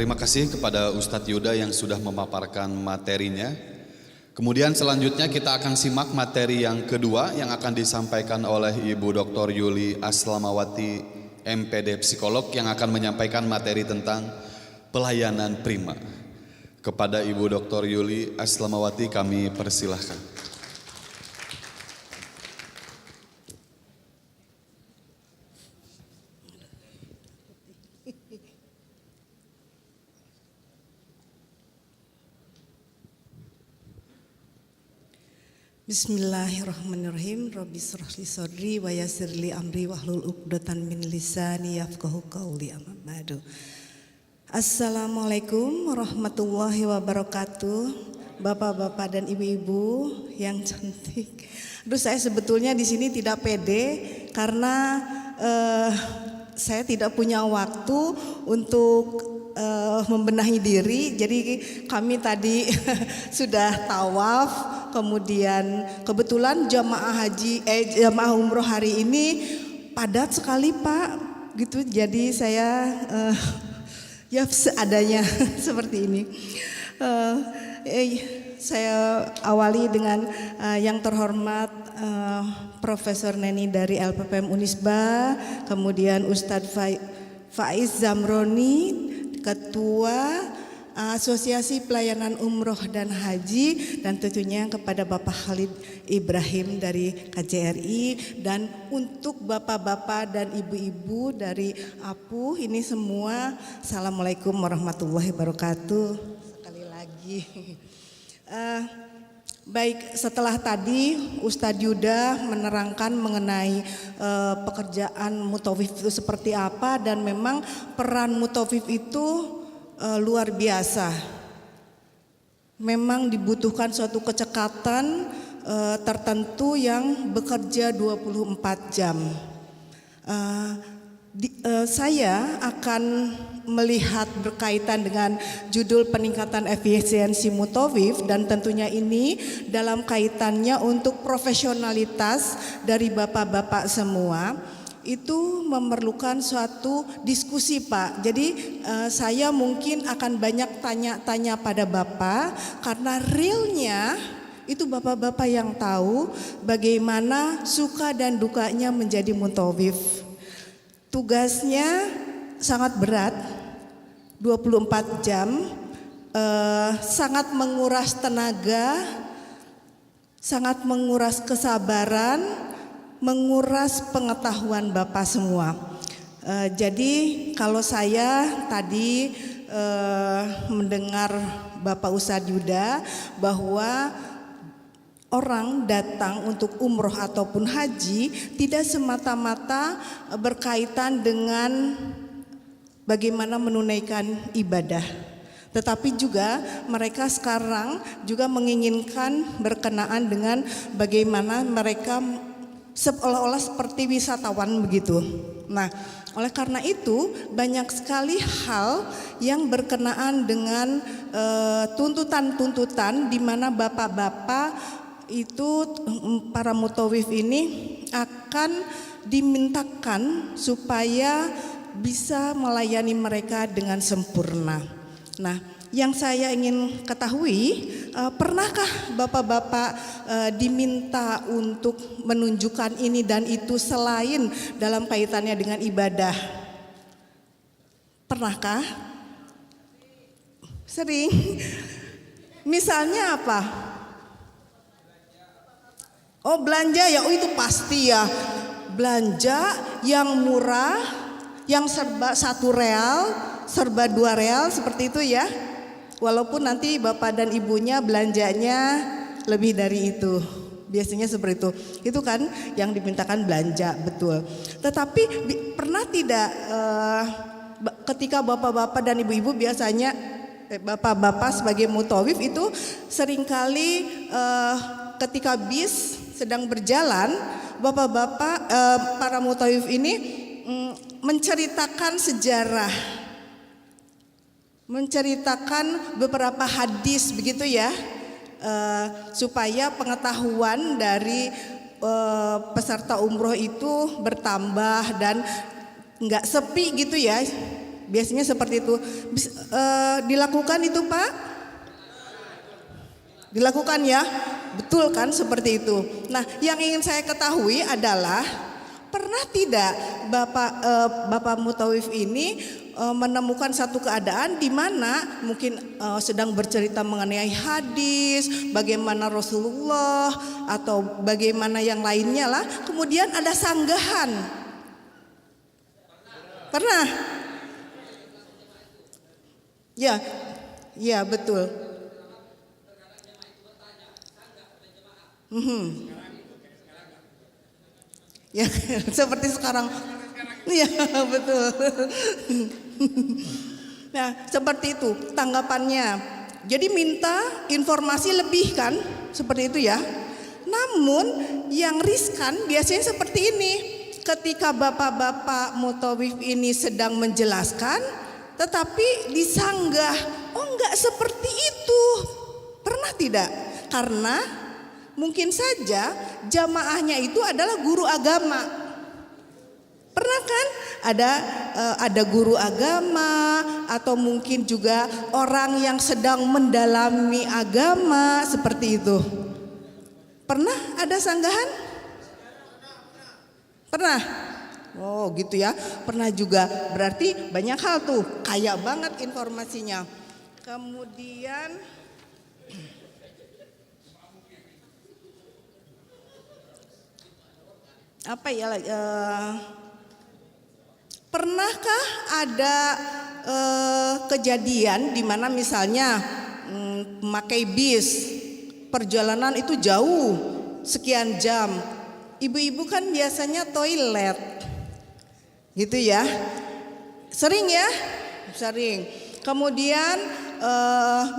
terima kasih kepada Ustadz Yuda yang sudah memaparkan materinya. Kemudian selanjutnya kita akan simak materi yang kedua yang akan disampaikan oleh Ibu Dr. Yuli Aslamawati, MPD Psikolog, yang akan menyampaikan materi tentang pelayanan prima. Kepada Ibu Dr. Yuli Aslamawati kami persilahkan. Bismillahirrahmanirrahim. Rabbi shrah li sadri wa yassir li amri wahlul 'uqdatam min lisani yafqahu qawli. Amma ba'du. Assalamualaikum warahmatullahi wabarakatuh. Bapak-bapak dan ibu-ibu yang cantik. Aduh, saya sebetulnya di sini tidak pede karena saya tidak punya waktu untuk membenahi diri. Jadi kami tadi sudah tawaf, kemudian kebetulan jamaah umroh hari ini padat sekali Pak, gitu. Jadi saya ya seadanya seperti ini. Saya awali dengan yang terhormat Profesor Neni dari LPPM Unisba, kemudian Ustadz Faiz Zamroni, Ketua Asosiasi Pelayanan Umroh dan Haji, dan tentunya kepada Bapak Khalid Ibrahim dari KJRI, dan untuk bapak-bapak dan ibu-ibu dari APU ini semua, Assalamualaikum warahmatullahi wabarakatuh. Sekali lagi. Baik, setelah tadi Ustadz Yuda menerangkan mengenai pekerjaan mutawif itu seperti apa, dan memang peran mutawif itu luar biasa. Memang dibutuhkan suatu kecekatan tertentu yang bekerja 24 jam. Saya akan melihat berkaitan dengan judul peningkatan efisiensi mutawif, dan tentunya ini dalam kaitannya untuk profesionalitas dari bapak-bapak semua. Itu memerlukan suatu diskusi Pak. Jadi saya mungkin akan banyak tanya-tanya pada Bapak, karena realnya itu bapak-bapak yang tahu bagaimana suka dan dukanya menjadi mutawif. Tugasnya sangat berat, 24 jam, sangat menguras tenaga, sangat menguras kesabaran, menguras pengetahuan Bapak semua. Jadi kalau saya tadi mendengar Bapak Ustadz Yuda bahwa orang datang untuk umroh ataupun haji tidak semata-mata berkaitan dengan bagaimana menunaikan ibadah, tetapi juga mereka sekarang juga menginginkan berkenaan dengan bagaimana mereka seolah-olah seperti wisatawan begitu. Nah, oleh karena itu banyak sekali hal yang berkenaan dengan tuntutan-tuntutan di mana bapak-bapak itu, para mutawif ini akan dimintakan supaya bisa melayani mereka dengan sempurna. Nah, yang saya ingin ketahui, pernahkah bapak-bapak diminta untuk menunjukkan ini dan itu selain dalam kaitannya dengan ibadah? Pernahkah? Sering. Misalnya apa? Oh, belanja ya, oh itu pasti ya. Belanja yang murah, yang serba 1 real, serba 2 real, seperti itu ya. Walaupun nanti bapak dan ibunya belanjanya lebih dari itu. Biasanya seperti itu. Itu kan yang dimintakan belanja, betul. Tetapi pernah tidak ketika bapak-bapak dan ibu-ibu biasanya bapak-bapak sebagai mutawif itu seringkali ketika bis sedang berjalan, bapak-bapak para mutawif ini menceritakan sejarah, menceritakan beberapa hadis begitu ya, supaya pengetahuan dari peserta umroh itu bertambah dan nggak sepi gitu ya. Biasanya seperti itu. Dilakukan itu Pak? Dilakukan ya? Betul kan seperti itu. Nah, yang ingin saya ketahui adalah pernah tidak Bapak Mutawif ini menemukan satu keadaan di mana mungkin sedang bercerita mengenai hadis, bagaimana Rasulullah atau bagaimana yang lainnya lah, kemudian ada sanggahan. Pernah? Ya, ya betul. Ya seperti sekarang. Iya betul. Nah seperti itu tanggapannya. Jadi minta informasi lebih kan, seperti itu ya. Namun yang riskan biasanya seperti ini. Ketika bapak-bapak mutawif ini sedang menjelaskan, tetapi disanggah, oh enggak seperti itu. Pernah tidak? Karena mungkin saja jamaahnya itu adalah guru agama. Pernah kan ada guru agama atau mungkin juga orang yang sedang mendalami agama seperti itu. Pernah ada sanggahan? Pernah? Oh gitu ya. Pernah juga. Berarti banyak hal tuh. Kaya banget informasinya. Kemudian apa ya? Pernahkah ada kejadian di mana misalnya memakai bis, perjalanan itu jauh sekian jam, ibu-ibu kan biasanya toilet, gitu ya, sering ya, sering. Kemudian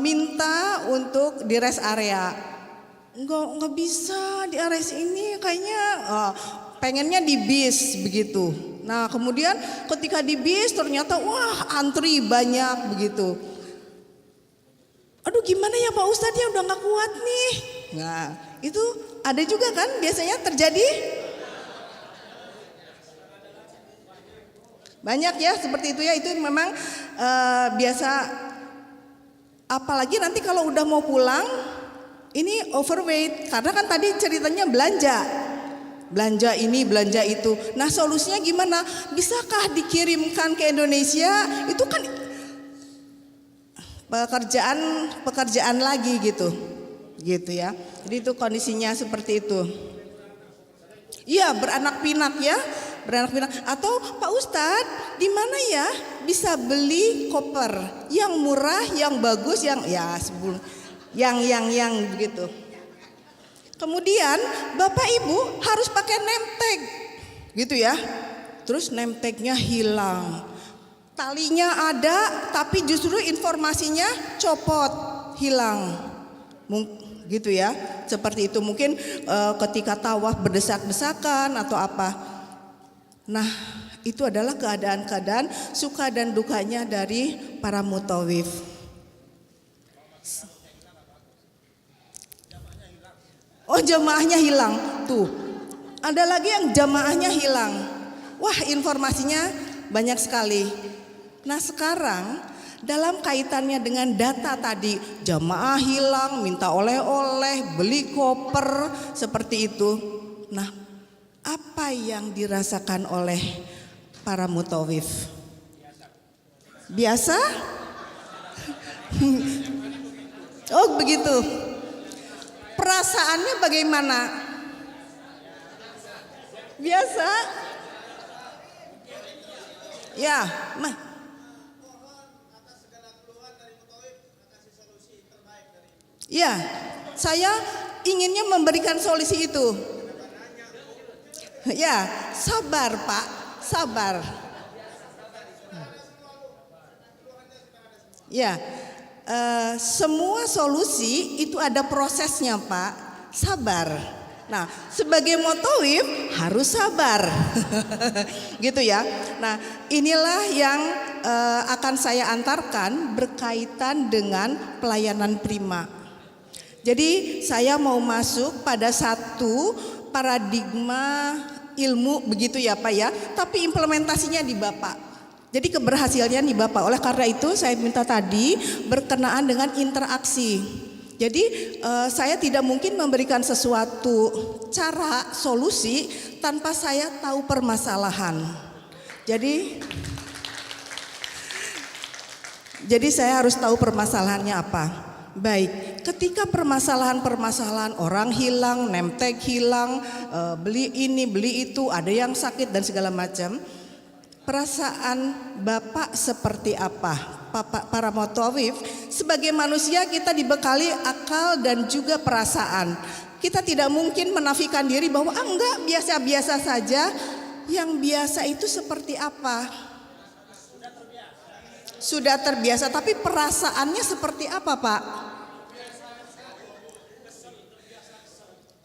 minta untuk di rest area, nggak bisa di area ini, kayaknya pengennya di bis begitu. Nah kemudian ketika di bis ternyata wah antri banyak begitu. Aduh gimana ya Pak Ustadz ya udah gak kuat nih. Nah itu ada juga kan biasanya terjadi. Banyak ya seperti itu ya, itu memang biasa. Apalagi nanti kalau udah mau pulang ini overweight, karena kan tadi ceritanya belanja ini, belanja itu. Nah solusinya gimana? Bisakah dikirimkan ke Indonesia? Itu kan pekerjaan lagi gitu ya. Jadi itu kondisinya seperti itu. Iya beranak pinak ya, beranak pinak. Atau Pak Ustadz, di mana ya bisa beli koper yang murah, yang bagus, yang ya yang begitu. Kemudian Bapak Ibu harus pakai name tag gitu ya. Terus name tagnya hilang, talinya ada tapi justru informasinya copot, hilang, gitu ya. Seperti itu mungkin ketika tawaf berdesak-desakan atau apa. Nah itu adalah keadaan-keadaan suka dan dukanya dari para mutawif. Oh jamaahnya hilang tuh. Ada lagi yang jamaahnya hilang. Wah informasinya banyak sekali. Nah sekarang dalam kaitannya dengan data tadi, jamaah hilang, minta oleh-oleh, beli koper seperti itu. Nah apa yang dirasakan oleh para mutawif? Biasa? Oh begitu. Perasaannya bagaimana? Biasa? Ya, ya, saya inginnya memberikan solusi itu. Ya, sabar Pak, sabar. Ya. Semua solusi itu ada prosesnya Pak, sabar. Nah sebagai mutawif harus sabar gitu ya. Nah inilah yang akan saya antarkan berkaitan dengan pelayanan prima. Jadi saya mau masuk pada satu paradigma ilmu begitu ya Pak ya, tapi implementasinya di Bapak. Jadi keberhasilannya nih Bapak. Oleh karena itu saya minta tadi berkenaan dengan interaksi. Jadi saya tidak mungkin memberikan sesuatu cara solusi tanpa saya tahu permasalahan. Jadi saya harus tahu permasalahannya apa. Baik, ketika permasalahan-permasalahan orang hilang, name tag hilang, beli ini, beli itu, ada yang sakit dan segala macam. Perasaan Bapak seperti apa? Para mutawif, sebagai manusia kita dibekali akal dan juga perasaan. Kita tidak mungkin menafikan diri bahwa enggak, biasa-biasa saja. Yang biasa itu seperti apa? Sudah terbiasa, tapi perasaannya seperti apa, Pak?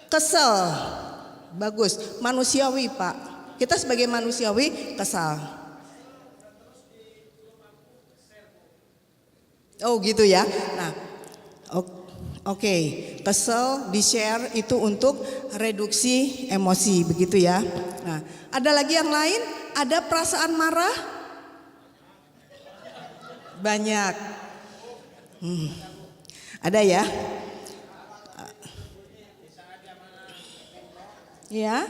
Kesel. Bagus, manusiawi, Pak. Kita sebagai manusiawi kesal. Oh gitu ya. Nah, oke. Kesel di-share itu untuk reduksi emosi, begitu ya. Nah, ada lagi yang lain? Ada perasaan marah? Banyak. Ada ya? Ya.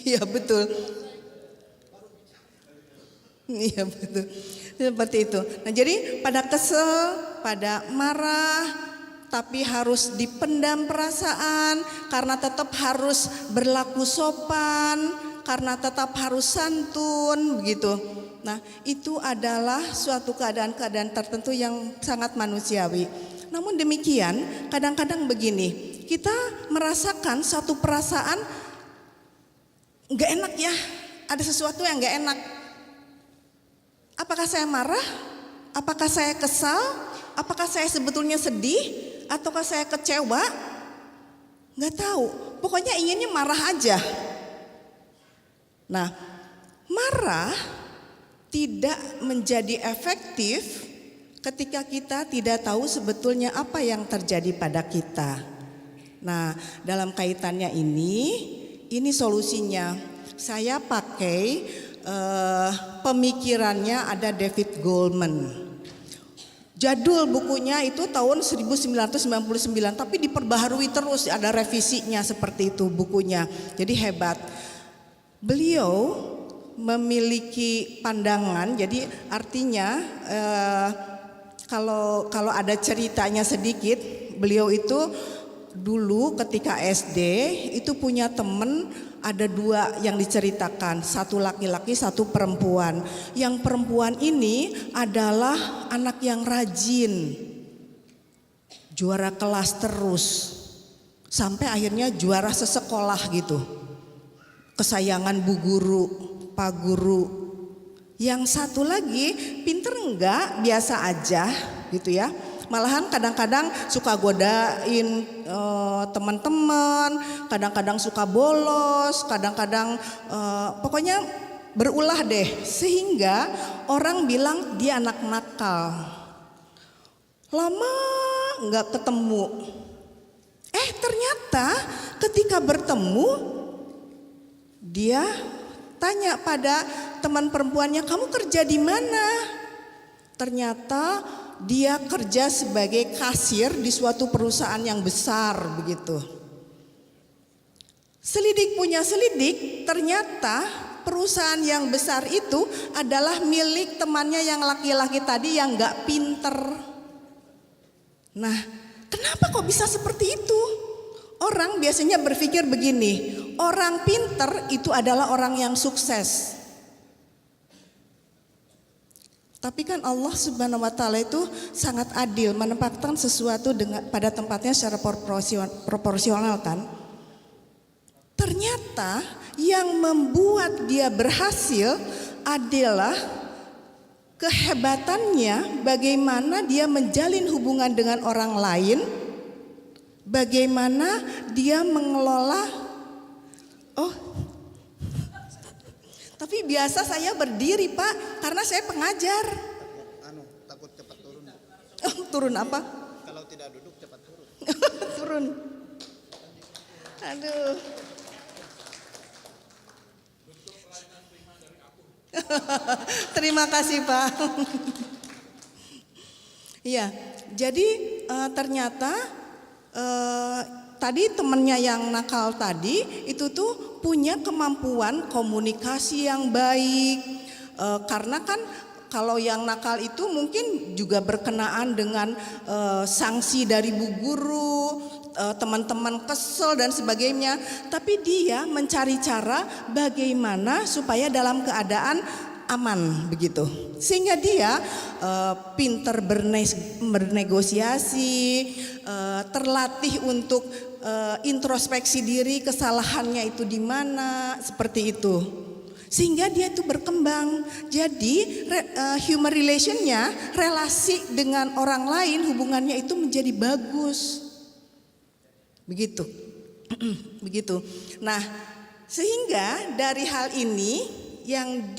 Iya betul. Iya betul. Seperti itu. Nah, jadi pada kesel, pada marah, tapi harus dipendam perasaan karena tetap harus berlaku sopan, karena tetap harus santun, begitu. Nah, itu adalah suatu keadaan-keadaan tertentu yang sangat manusiawi. Namun demikian, kadang-kadang begini, kita merasakan satu perasaan nggak enak ya, ada sesuatu yang nggak enak. Apakah saya marah? Apakah saya kesal? Apakah saya sebetulnya sedih? Ataukah saya kecewa? Nggak tahu. Pokoknya inginnya marah aja. Nah, marah tidak menjadi efektif ketika kita tidak tahu sebetulnya apa yang terjadi pada kita. Nah, dalam kaitannya ini solusinya. Saya pakai pemikirannya ada David Goleman. Jadul bukunya itu tahun 1999, tapi diperbaharui terus, ada revisinya seperti itu bukunya. Jadi hebat. Beliau memiliki pandangan, jadi artinya kalau ada ceritanya sedikit, beliau itu dulu ketika SD itu punya temen, ada dua yang diceritakan, satu laki-laki, satu perempuan. Yang perempuan ini adalah anak yang rajin, juara kelas terus, sampai akhirnya juara sesekolah gitu, kesayangan bu guru, pak guru. Yang satu lagi pinter enggak, biasa aja gitu ya. Malahan kadang-kadang suka godain teman-teman, kadang-kadang suka bolos, kadang-kadang pokoknya berulah deh, sehingga orang bilang dia anak nakal. Lama nggak ketemu, ternyata ketika bertemu dia tanya pada teman perempuannya, kamu kerja di mana? Ternyata dia kerja sebagai kasir di suatu perusahaan yang besar begitu. Selidik punya selidik, ternyata perusahaan yang besar itu adalah milik temannya yang laki-laki tadi yang gak pinter. Nah, kenapa kok bisa seperti itu? Orang biasanya berpikir begini, orang pinter itu adalah orang yang sukses. Tapi kan Allah Subhanahu wa taala itu sangat adil, menempatkan sesuatu pada tempatnya secara proporsional kan. Ternyata yang membuat dia berhasil adalah kehebatannya, bagaimana dia menjalin hubungan dengan orang lain, bagaimana dia mengelola. Tapi biasa saya berdiri Pak, karena saya pengajar. Takut cepat turun. Turun apa? Kalau tidak duduk cepat turun. Turun. Aduh. Terima kasih Pak. Iya, jadi ternyata tadi temennya yang nakal tadi itu tuh punya kemampuan komunikasi yang baik. Karena kan kalau yang nakal itu mungkin juga berkenaan dengan sanksi dari bu guru, teman-teman kesel dan sebagainya. Tapi dia mencari cara bagaimana supaya dalam keadaan aman begitu, sehingga dia pinter bernegosiasi, terlatih untuk introspeksi diri, kesalahannya itu di mana, seperti itu, sehingga dia itu berkembang. Jadi human relationnya, relasi dengan orang lain, hubungannya itu menjadi bagus, begitu. Begitu. Nah, sehingga dari hal ini yang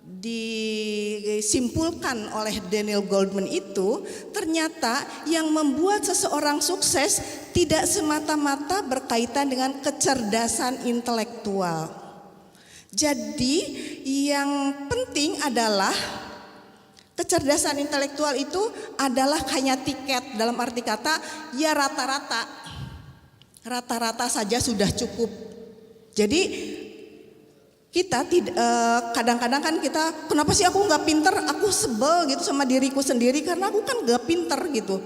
disimpulkan oleh Daniel Goleman itu, ternyata yang membuat seseorang sukses tidak semata-mata berkaitan dengan kecerdasan intelektual. Jadi yang penting adalah kecerdasan intelektual itu adalah hanya tiket, dalam arti kata ya rata-rata saja sudah cukup. Jadi kita kadang-kadang kan kita, kenapa sih aku nggak pinter, aku sebel gitu sama diriku sendiri karena aku kan nggak pinter gitu.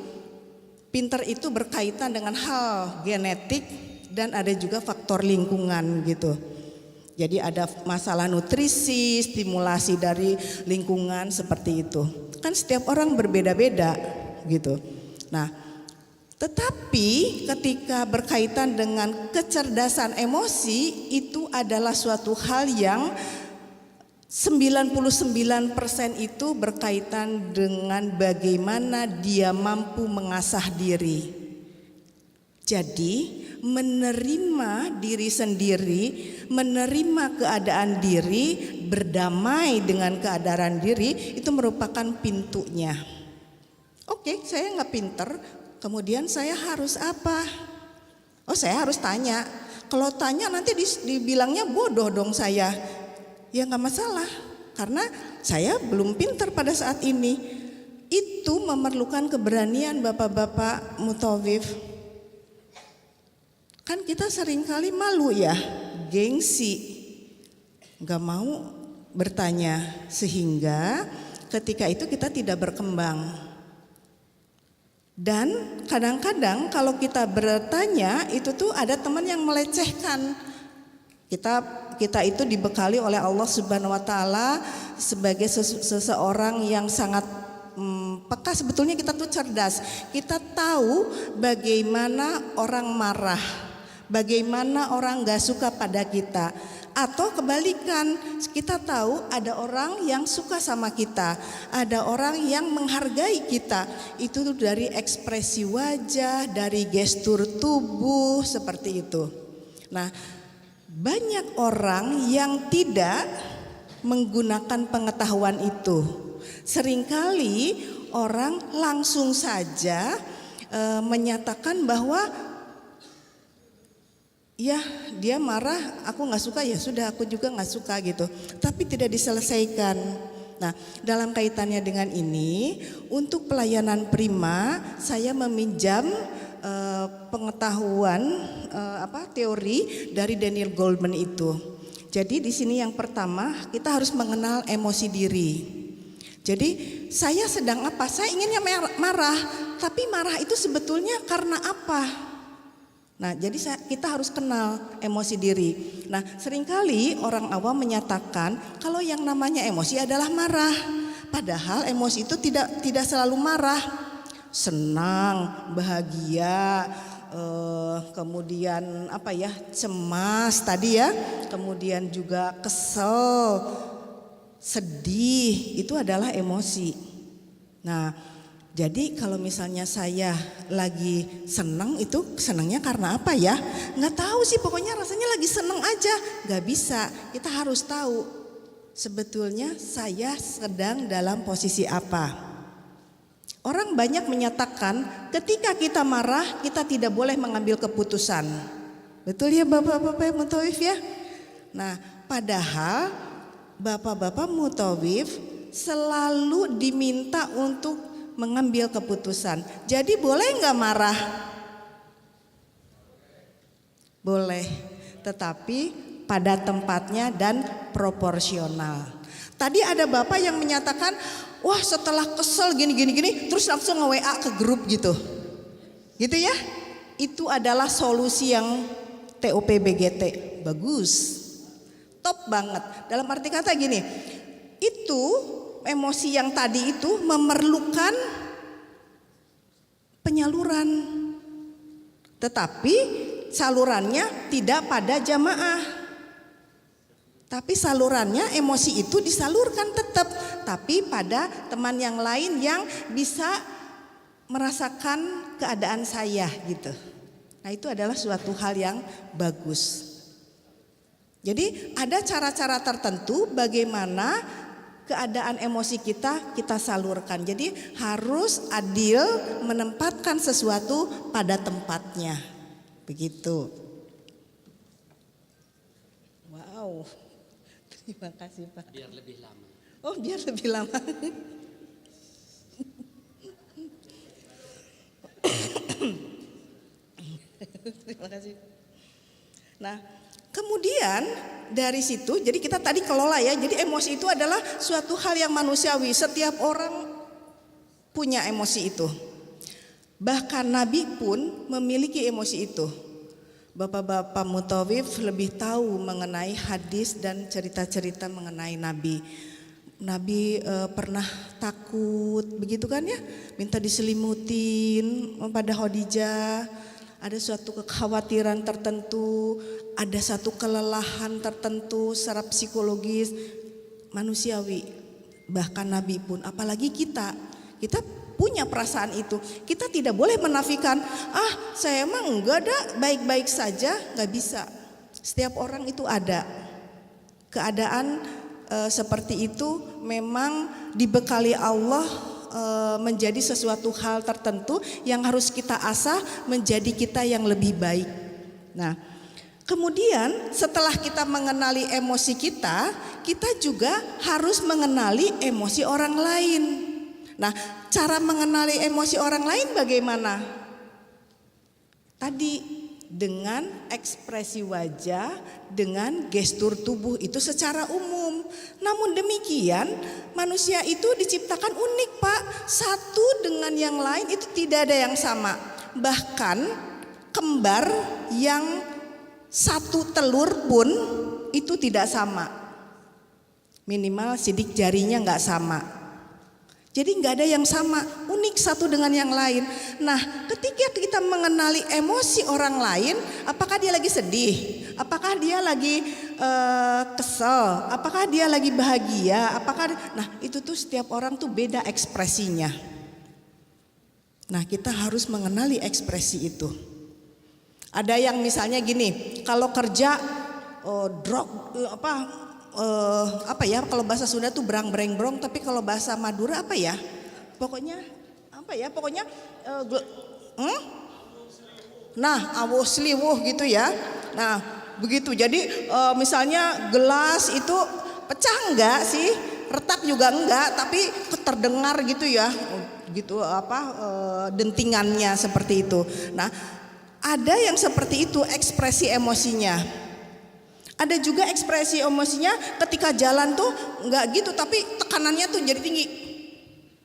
Pinter itu berkaitan dengan hal genetik dan ada juga faktor lingkungan gitu. Jadi ada masalah nutrisi, stimulasi dari lingkungan, seperti itu. Kan setiap orang berbeda-beda gitu. Nah, tetapi ketika berkaitan dengan kecerdasan emosi, itu adalah suatu hal yang 99% itu berkaitan dengan bagaimana dia mampu mengasah diri. Jadi menerima diri sendiri, menerima keadaan diri, berdamai dengan keadaan diri, itu merupakan pintunya. Oke, saya nggak pinter, kemudian saya harus apa? Oh, saya harus tanya. Kalau tanya nanti dibilangnya bodoh dong saya. Ya nggak masalah, karena saya belum pinter pada saat ini. Itu memerlukan keberanian bapak-bapak mutawif. Kan kita seringkali malu ya, gengsi, nggak mau bertanya, sehingga ketika itu kita tidak berkembang. Dan kadang-kadang kalau kita bertanya itu tuh ada teman yang melecehkan. Kita itu dibekali oleh Allah Subhanahu wa taala sebagai seseorang yang sangat peka. Sebetulnya kita tuh cerdas. Kita tahu bagaimana orang marah, bagaimana orang gak suka pada kita. Atau kebalikan, kita tahu ada orang yang suka sama kita, ada orang yang menghargai kita. Itu dari ekspresi wajah, dari gestur tubuh, seperti itu. Nah, banyak orang yang tidak menggunakan pengetahuan itu. Seringkali orang langsung saja menyatakan bahwa ya dia marah, aku gak suka, ya sudah aku juga gak suka gitu. Tapi tidak diselesaikan. Nah, dalam kaitannya dengan ini, untuk pelayanan prima saya meminjam pengetahuan teori dari Daniel Goleman itu. Jadi di sini yang pertama kita harus mengenal emosi diri. Jadi saya sedang apa? Saya inginnya marah, tapi marah itu sebetulnya karena apa? Nah, jadi kita harus kenal emosi diri. Nah, seringkali orang awam menyatakan kalau yang namanya emosi adalah marah. Padahal emosi itu tidak selalu marah. Senang, bahagia, kemudian cemas tadi ya, kemudian juga kesel, sedih, itu adalah emosi. Nah, jadi kalau misalnya saya lagi senang, itu senangnya karena apa ya? Nggak tahu sih, pokoknya rasanya lagi senang aja. Nggak bisa, kita harus tahu sebetulnya saya sedang dalam posisi apa. Orang banyak menyatakan ketika kita marah kita tidak boleh mengambil keputusan. Betul ya bapak-bapak mutawif ya? Nah, padahal bapak-bapak mutawif selalu diminta untuk mengambil keputusan. Jadi boleh nggak marah? Boleh, tetapi pada tempatnya dan proporsional. Tadi ada bapak yang menyatakan, wah setelah kesel gini, terus langsung nge-WA ke grup gitu. Gitu ya? Itu adalah solusi yang TOP BGT. Bagus. Top banget. Dalam arti kata gini, itu emosi yang tadi itu memerlukan penyaluran. Tetapi salurannya tidak pada jamaah. Tapi salurannya emosi itu disalurkan tetap, tapi pada teman yang lain yang bisa merasakan keadaan saya gitu. Nah, itu adalah suatu hal yang bagus. Jadi ada cara-cara tertentu bagaimana keadaan emosi kita salurkan. Jadi harus adil menempatkan sesuatu pada tempatnya. Begitu. Wow. Terima kasih Pak. Biar lebih lama. Oh, biar lebih lama. Terima kasih. Nah, kemudian dari situ, jadi kita tadi kelola ya. Jadi emosi itu adalah suatu hal yang manusiawi. Setiap orang punya emosi itu. Bahkan Nabi pun memiliki emosi itu. Bapak-bapak mutawif lebih tahu mengenai hadis dan cerita-cerita mengenai Nabi. Nabi pernah takut, begitu kan ya? Minta diselimutin pada Khadijah. Ada suatu kekhawatiran tertentu, ada satu kelelahan tertentu secara psikologis, manusiawi. Bahkan Nabi pun, apalagi kita punya perasaan itu. Kita tidak boleh menafikan, saya emang enggak ada, baik-baik saja, nggak bisa. Setiap orang itu ada keadaan seperti itu, memang dibekali Allah menjadi sesuatu hal tertentu yang harus kita asah menjadi kita yang lebih baik. Nah, kemudian setelah kita mengenali emosi kita juga harus mengenali emosi orang lain. Nah, cara mengenali emosi orang lain bagaimana? Tadi dengan ekspresi wajah, dengan gestur tubuh itu secara umum. Namun demikian, manusia itu diciptakan unik, Pak. Satu dengan yang lain itu tidak ada yang sama. Bahkan kembar yang satu telur pun itu tidak sama. Minimal sidik jarinya nggak sama. Jadi nggak ada yang sama, unik satu dengan yang lain. Nah, ketika kita mengenali emosi orang lain, apakah dia lagi sedih, apakah dia lagi kesel, apakah dia lagi bahagia, nah itu tuh setiap orang tuh beda ekspresinya. Nah, kita harus mengenali ekspresi itu. Ada yang misalnya gini, kalau kerja kalau bahasa Sunda tuh berang-bereng-brong, tapi kalau bahasa Madura pokoknya nah awos liwuh gitu ya. Nah begitu, jadi misalnya gelas itu pecah enggak sih, retak juga enggak, tapi terdengar gitu ya, gitu dentingannya seperti itu. Nah, ada yang seperti itu ekspresi emosinya. Ada juga ekspresi emosinya ketika jalan tuh enggak gitu, tapi tekanannya tuh jadi tinggi.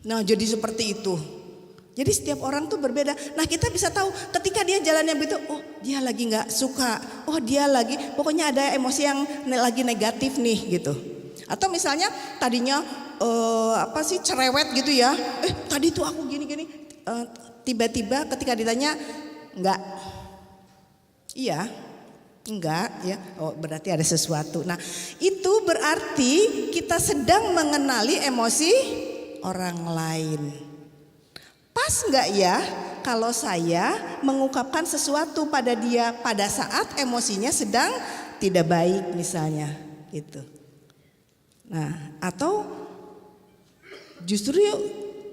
Nah, jadi seperti itu. Jadi setiap orang tuh berbeda. Nah, kita bisa tahu ketika dia jalannya begitu, oh dia lagi enggak suka, oh dia lagi, pokoknya ada emosi yang lagi negatif nih gitu. Atau misalnya tadinya cerewet gitu ya, tadi tuh aku gini-gini, tiba-tiba ketika ditanya enggak, iya. Enggak ya, oh berarti ada sesuatu. Nah, itu berarti kita sedang mengenali emosi orang lain. Pas enggak ya kalau saya mengungkapkan sesuatu pada dia pada saat emosinya sedang tidak baik misalnya gitu. Nah, atau justru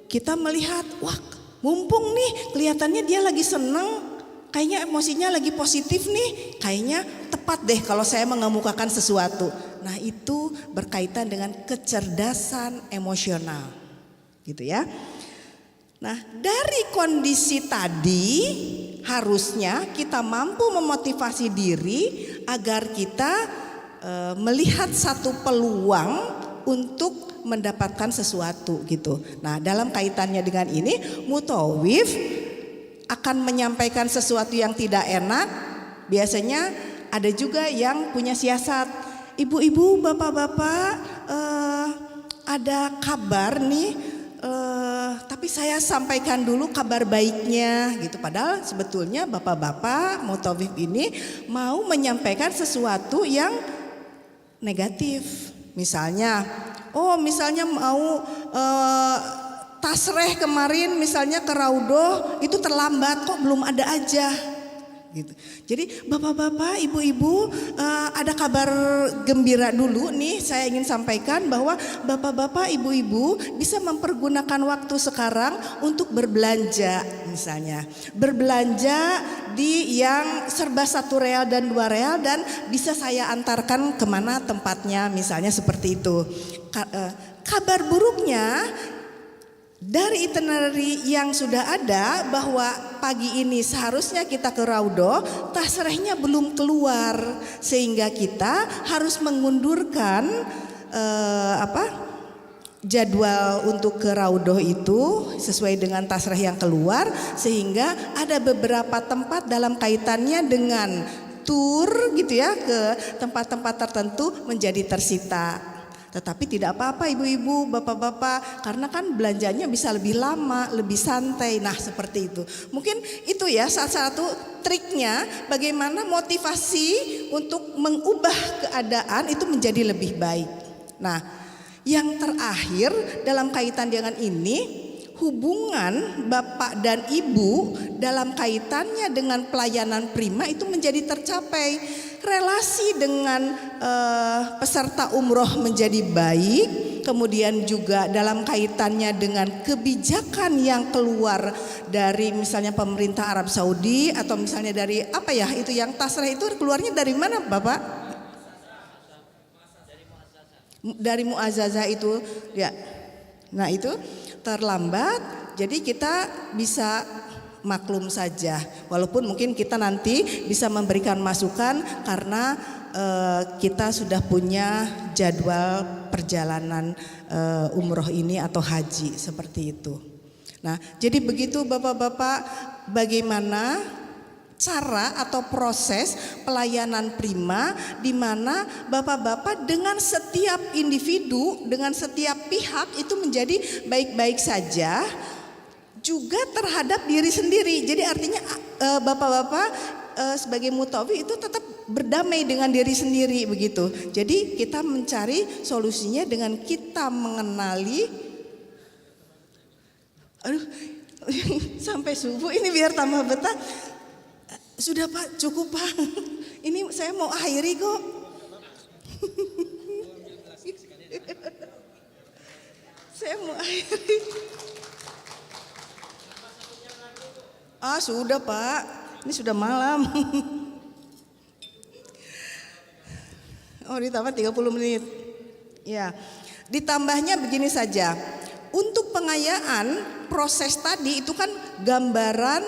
kita melihat, wah mumpung nih kelihatannya dia lagi seneng, kayaknya emosinya lagi positif nih, kayaknya tepat deh kalau saya mengemukakan sesuatu. Nah, itu berkaitan dengan kecerdasan emosional. Gitu ya. Nah, dari kondisi tadi harusnya kita mampu memotivasi diri agar kita melihat satu peluang untuk mendapatkan sesuatu gitu. Nah, dalam kaitannya dengan ini, mutawif akan menyampaikan sesuatu yang tidak enak. Biasanya ada juga yang punya siasat, ibu-ibu, bapak-bapak, ada kabar nih. Tapi saya sampaikan dulu kabar baiknya gitu. Padahal sebetulnya bapak-bapak mutawif ini mau menyampaikan sesuatu yang negatif. Misalnya, misalnya mau tasreh kemarin misalnya ke Raudhoh itu terlambat, kok belum ada aja. Gitu. Jadi bapak-bapak, ibu-ibu, ada kabar gembira dulu nih saya ingin sampaikan bahwa bapak-bapak, ibu-ibu bisa mempergunakan waktu sekarang untuk berbelanja misalnya. Berbelanja di yang serba 1 real dan 2 real dan bisa saya antarkan kemana tempatnya misalnya seperti itu. Kabar buruknya dari itinerary yang sudah ada bahwa pagi ini seharusnya kita ke Raudhoh, tasrehnya belum keluar sehingga kita harus mengundurkan jadwal untuk ke Raudhoh itu sesuai dengan tasreh yang keluar, sehingga ada beberapa tempat dalam kaitannya dengan tur gitu ya ke tempat-tempat tertentu menjadi tersita. Tetapi tidak apa-apa ibu-ibu, bapak-bapak, karena kan belanjanya bisa lebih lama, lebih santai. Nah, seperti itu. Mungkin itu ya salah satu triknya bagaimana motivasi untuk mengubah keadaan itu menjadi lebih baik. Nah, yang terakhir dalam kaitan dengan ini, hubungan bapak dan ibu dalam kaitannya dengan pelayanan prima itu menjadi tercapai. Relasi dengan peserta umroh menjadi baik, kemudian juga dalam kaitannya dengan kebijakan yang keluar dari misalnya pemerintah Arab Saudi atau misalnya dari itu yang tasreh itu keluarnya dari mana Bapak? Dari muazzazah itu ya. Nah, itu terlambat, jadi kita bisa maklum saja, walaupun mungkin kita nanti bisa memberikan masukan karena kita sudah punya jadwal perjalanan umroh ini atau haji seperti itu. Nah, jadi begitu bapak-bapak, bagaimana cara atau proses pelayanan prima di mana bapak-bapak dengan setiap individu, dengan setiap pihak itu menjadi baik-baik saja, juga terhadap diri sendiri. Jadi artinya bapak-bapak sebagai mutawif itu tetap berdamai dengan diri sendiri begitu. Jadi kita mencari solusinya dengan kita mengenali sampai subuh ini biar tambah betah. Sudah Pak, cukup Pak. Ini saya mau akhiri kok. Saya mau akhiri. Sudah Pak, ini sudah malam. Ditambah 30 menit. Ya, ditambahnya begini saja. Untuk pengayaan proses tadi itu kan gambaran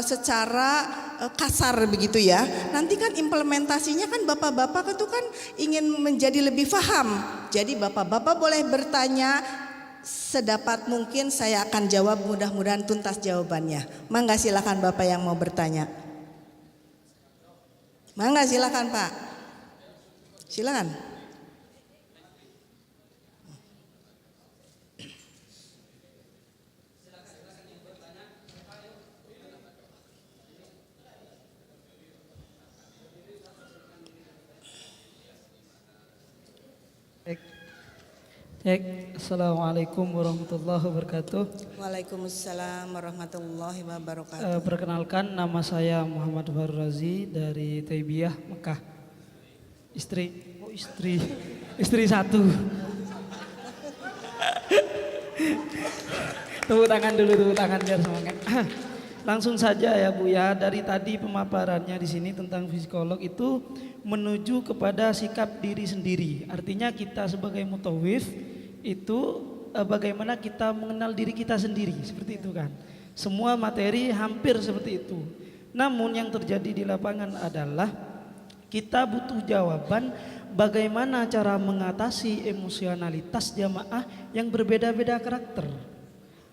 secara kasar begitu ya. Nanti kan implementasinya kan bapak-bapak itu kan ingin menjadi lebih paham. Jadi bapak-bapak boleh bertanya. Sedapat mungkin saya akan jawab, mudah-mudahan tuntas jawabannya. Mangga silakan Bapak yang mau bertanya. Mangga silakan Pak. Silakan. Assalamualaikum warahmatullahi wabarakatuh. Waalaikumsalam warahmatullahi wabarakatuh. Perkenalkan, nama saya Muhammad Farul Razi dari Taibiyah, Mekah. Istri satu. Tepuk tangan dulu, tepuk tangan biar semangat. Langsung saja ya Bu ya, dari tadi pemaparannya di sini tentang psikolog itu menuju kepada sikap diri sendiri. Artinya kita sebagai mutawif itu bagaimana kita mengenal diri kita sendiri, seperti itu kan. Semua materi hampir seperti itu. Namun yang terjadi di lapangan adalah kita butuh jawaban bagaimana cara mengatasi emosionalitas jamaah yang berbeda-beda karakter.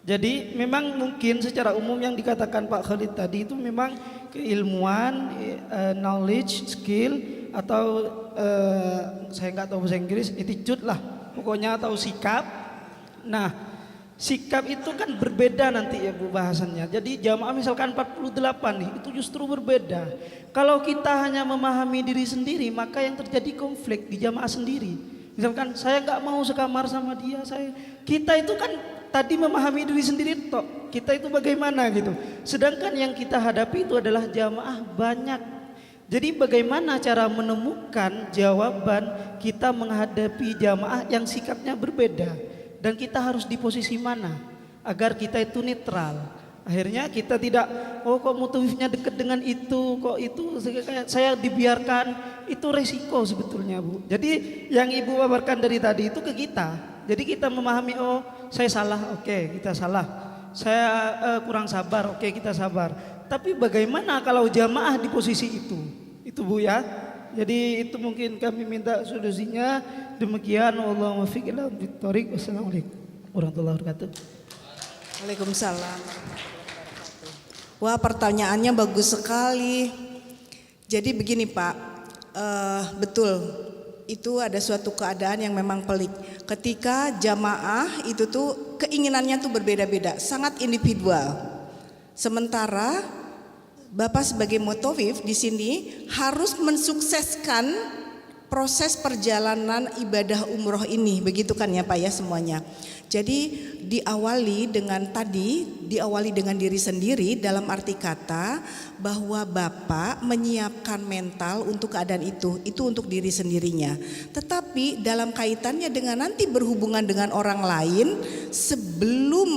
Jadi memang mungkin secara umum yang dikatakan Pak Khalid tadi itu memang keilmuan, knowledge, skill atau saya nggak tahu bahasa Inggris, attitude lah pokoknya, atau sikap. Nah sikap itu kan berbeda nanti ya Bu bahasannya. Jadi jamaah misalkan 48 nih itu justru berbeda. Kalau kita hanya memahami diri sendiri maka yang terjadi konflik di jamaah sendiri. Misalkan saya nggak mau sekamar sama dia, kita itu kan tadi memahami diri sendiri tok. Kita itu bagaimana gitu. Sedangkan yang kita hadapi itu adalah jamaah banyak. Jadi bagaimana cara menemukan jawaban kita menghadapi jamaah yang sikapnya berbeda, dan kita harus di posisi mana agar kita itu netral. Akhirnya kita tidak, oh kok mutawifnya dekat dengan itu, kok itu saya dibiarkan, itu resiko sebetulnya Bu. Jadi yang Ibu paparkan dari tadi itu ke kita. Jadi kita memahami, oh saya salah, oke kita salah. Saya kurang sabar, oke kita sabar. Tapi bagaimana kalau jamaah di posisi itu? Itu Bu ya. Jadi itu mungkin kami minta solusinya. Demikian, Allahumma fiq ila thoriq. Wassalamualaikum warahmatullahi wabarakatuh. Waalaikumsalam. Wah, pertanyaannya bagus sekali. Jadi begini Pak, betul itu ada suatu keadaan yang memang pelik. Ketika jamaah itu tuh keinginannya tuh berbeda-beda, sangat individual. Sementara Bapak sebagai mutawif di sini harus mensukseskan proses perjalanan ibadah umroh ini, begitu kan ya Pak ya semuanya. Jadi diawali dengan diri sendiri, dalam arti kata bahwa Bapak menyiapkan mental untuk keadaan itu untuk diri sendirinya. Tetapi dalam kaitannya dengan nanti berhubungan dengan orang lain, sebelum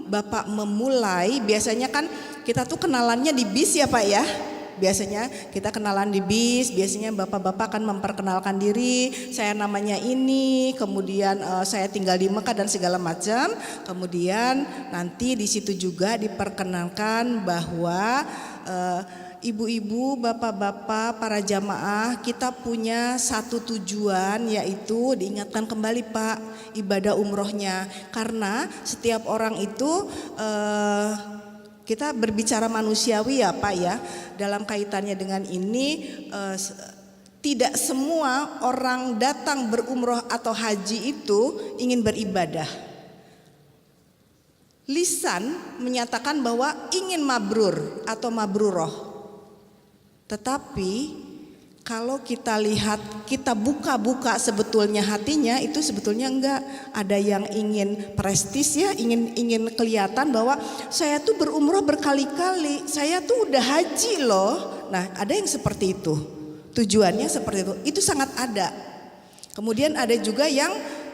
Bapak memulai, biasanya kan kita tuh kenalannya di bis ya Pak ya. Biasanya kita kenalan di bis, biasanya bapak-bapak akan memperkenalkan diri, saya namanya ini, kemudian saya tinggal di Mekah dan segala macam. Kemudian nanti di situ juga diperkenalkan bahwa ibu-ibu, bapak-bapak, para jamaah, kita punya satu tujuan, yaitu diingatkan kembali Pak ibadah umrohnya. Karena setiap orang itu kita berbicara manusiawi ya Pak ya. Dalam kaitannya dengan ini tidak semua orang datang berumroh atau haji itu ingin beribadah. Lisan menyatakan bahwa ingin mabrur atau mabruroh. Tetapi kalau kita lihat, kita buka-buka sebetulnya hatinya itu sebetulnya enggak. Ada yang ingin prestis ya, ingin kelihatan bahwa saya tuh berumroh berkali-kali, saya tuh udah haji loh. Nah ada yang seperti itu, tujuannya seperti itu sangat ada. Kemudian ada juga yang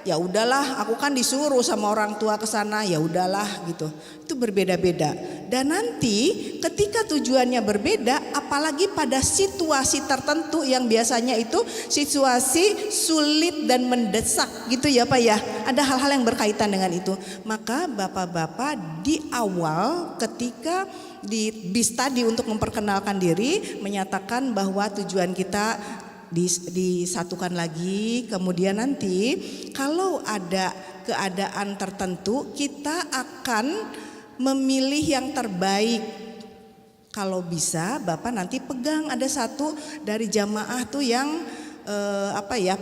ya udahlah, aku kan disuruh sama orang tua ke sana, ya udahlah gitu. Itu berbeda-beda. Dan nanti ketika tujuannya berbeda, apalagi pada situasi tertentu yang biasanya itu situasi sulit dan mendesak gitu ya Pak ya. Ada hal-hal yang berkaitan dengan itu. Maka bapak-bapak di awal ketika di bis tadi untuk memperkenalkan diri menyatakan bahwa tujuan kita disatukan lagi. Kemudian nanti kalau ada keadaan tertentu kita akan memilih yang terbaik. Kalau bisa Bapak nanti pegang ada satu dari jamaah tuh yang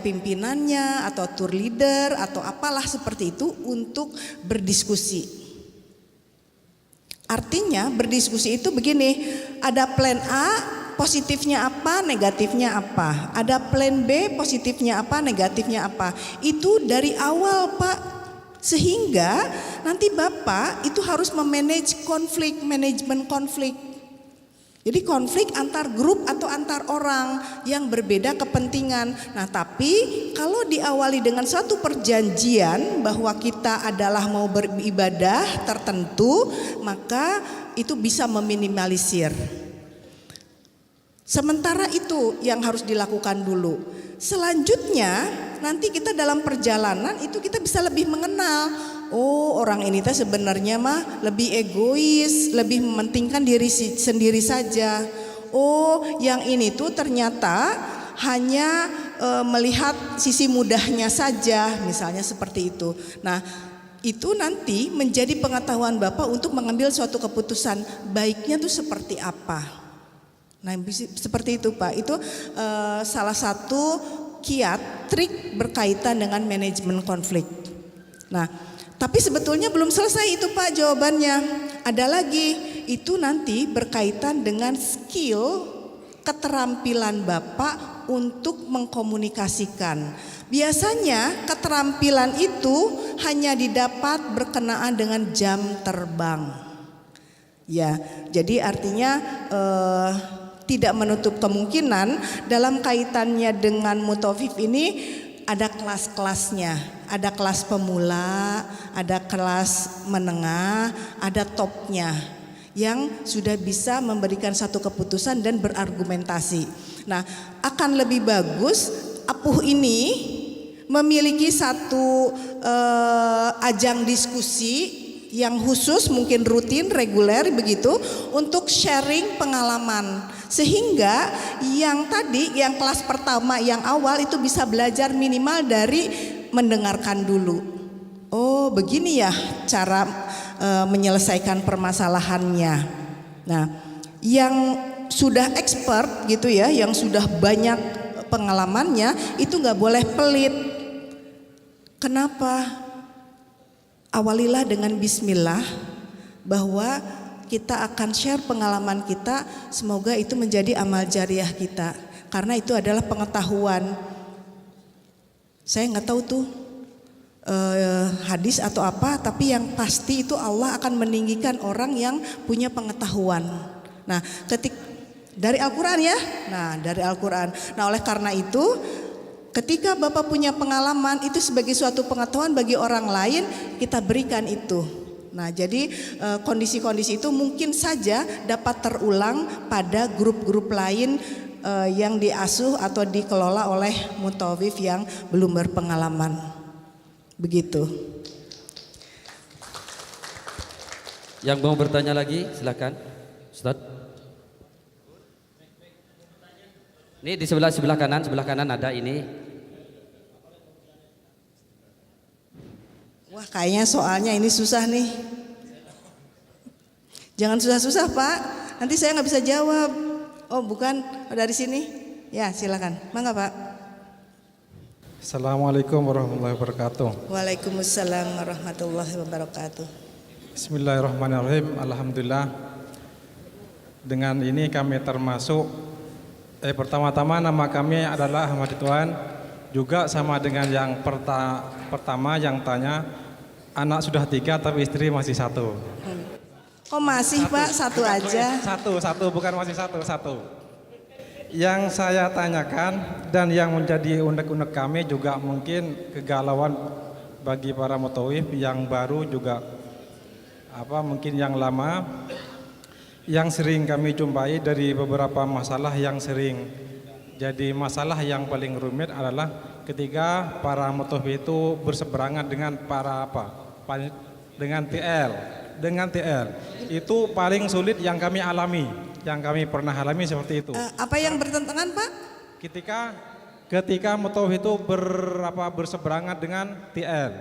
pimpinannya atau tour leader atau apalah seperti itu untuk berdiskusi. Artinya berdiskusi itu begini, ada plan A, positifnya apa, negatifnya apa. Ada plan B, positifnya apa, negatifnya apa. Itu dari awal Pak. Sehingga nanti Bapak itu harus memanage konflik, manajemen konflik. Jadi konflik antar grup atau antar orang yang berbeda kepentingan. Nah, tapi kalau diawali dengan suatu perjanjian bahwa kita adalah mau beribadah tertentu, maka itu bisa meminimalisir. Sementara itu yang harus dilakukan dulu. Selanjutnya nanti kita dalam perjalanan itu kita bisa lebih mengenal. Oh, orang ini teh sebenarnya mah lebih egois, lebih mementingkan diri sendiri saja. Oh, yang ini tuh ternyata hanya melihat sisi mudahnya saja, misalnya seperti itu. Nah, itu nanti menjadi pengetahuan Bapak untuk mengambil suatu keputusan baiknya tuh seperti apa. Nah, seperti itu Pak. Itu salah satu kiat trik berkaitan dengan manajemen konflik. Nah, tapi sebetulnya belum selesai itu Pak jawabannya. Ada lagi, itu nanti berkaitan dengan skill, keterampilan Bapak untuk mengkomunikasikan. Biasanya keterampilan itu hanya didapat berkenaan dengan jam terbang. Ya, jadi artinya tidak menutup kemungkinan dalam kaitannya dengan mutawif ini ada kelas-kelasnya, ada kelas pemula, ada kelas menengah, ada topnya yang sudah bisa memberikan satu keputusan dan berargumentasi. Nah, akan lebih bagus Apuh ini memiliki satu ajang diskusi yang khusus, mungkin rutin, reguler begitu, untuk sharing pengalaman. Sehingga yang tadi, yang kelas pertama, yang awal itu bisa belajar minimal dari mendengarkan dulu. Oh, begini ya cara menyelesaikan permasalahannya. Nah, yang sudah expert gitu ya, yang sudah banyak pengalamannya itu nggak boleh pelit. Kenapa? Awalilah dengan bismillah, bahwa kita akan share pengalaman kita, semoga itu menjadi amal jariah kita, karena itu adalah pengetahuan. Saya nggak tahu tuh hadis atau apa, tapi yang pasti itu Allah akan meninggikan orang yang punya pengetahuan. Nah, dari Al-Quran ya, dari Al-Quran. Nah, oleh karena itu, ketika Bapak punya pengalaman itu sebagai suatu pengetahuan bagi orang lain, kita berikan itu. Nah, jadi kondisi-kondisi itu mungkin saja dapat terulang pada grup-grup lain yang diasuh atau dikelola oleh mutawif yang belum berpengalaman. Begitu. Yang mau bertanya lagi silakan, Ustaz. Ini di sebelah kanan ada ini. Wah, kayaknya soalnya ini susah nih. Jangan susah-susah Pak, nanti saya nggak bisa jawab. Oh bukan, dari sini. Ya silakan, mangga Pak. Assalamualaikum warahmatullahi wabarakatuh. Waalaikumsalam warahmatullahi wabarakatuh. Bismillahirrahmanirrahim. Alhamdulillah. Dengan ini kami termasuk pertama-tama nama kami adalah Ahmad Ridwan. Juga sama dengan yang pertama yang tanya, anak sudah 3 tapi istri masih 1. Kok masih Pak? Satu aja. Satu, bukan masih satu. Yang saya tanyakan dan yang menjadi unek-unek kami juga mungkin kegalauan bagi para mutawif yang baru juga mungkin yang lama, yang sering kami jumpai dari beberapa masalah yang sering. Jadi masalah yang paling rumit adalah ketika para mutawif itu berseberangan dengan dengan TL. Itu paling sulit yang kami alami, yang kami pernah alami seperti itu. Apa yang bertentangan Pak? Ketika mutawif itu berseberangan dengan TL,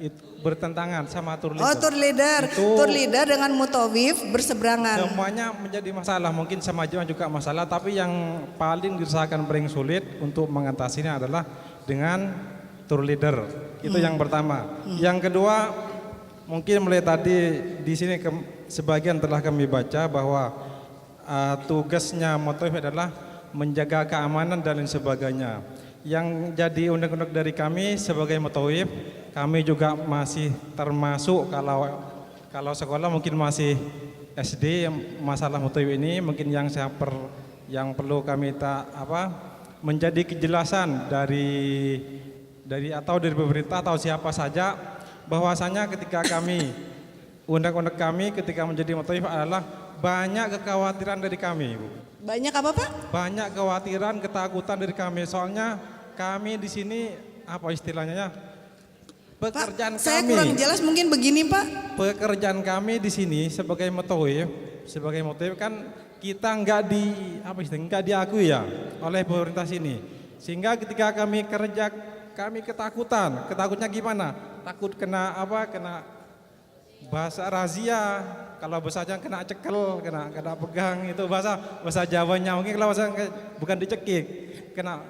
itu bertentangan sama tour leader. Oh, tour leader dengan mutawif berseberangan. Semuanya menjadi masalah, mungkin sama juga masalah, tapi yang paling dirasakan paling sulit untuk mengatasinya adalah dengan tour leader. Itu yang pertama. Yang kedua, mungkin mulai tadi di sini sebagian telah kami baca bahwa tugasnya mutawif adalah menjaga keamanan dan lain sebagainya. Yang jadi unek-unek dari kami sebagai mutawif, kami juga masih termasuk kalau sekolah mungkin masih SD masalah Mutowi ini mungkin yang perlu kami menjadi kejelasan dari pemerintah atau siapa saja, bahwasanya ketika kami undang-undang kami ketika menjadi Mutowi adalah banyak kekhawatiran dari kami, Bu. Banyak apa Pak? Banyak kekhawatiran, ketakutan dari kami. Soalnya kami di sini apa istilahnya ya? Pekerjaan Pak, saya kami. kurang jelas mungkin begini Pak. Pekerjaan kami di sini sebagai Mutowi kan kita nggak diakui ya oleh pemerintah sini. Sehingga ketika kami kerja kami ketakutan. Ketakutnya gimana? Takut kena bahasa razia. Kalau bahasanya kena cekel, kena pegang, itu bahasa Jawanya. Mungkin kalau bahasa bukan dicekik, kena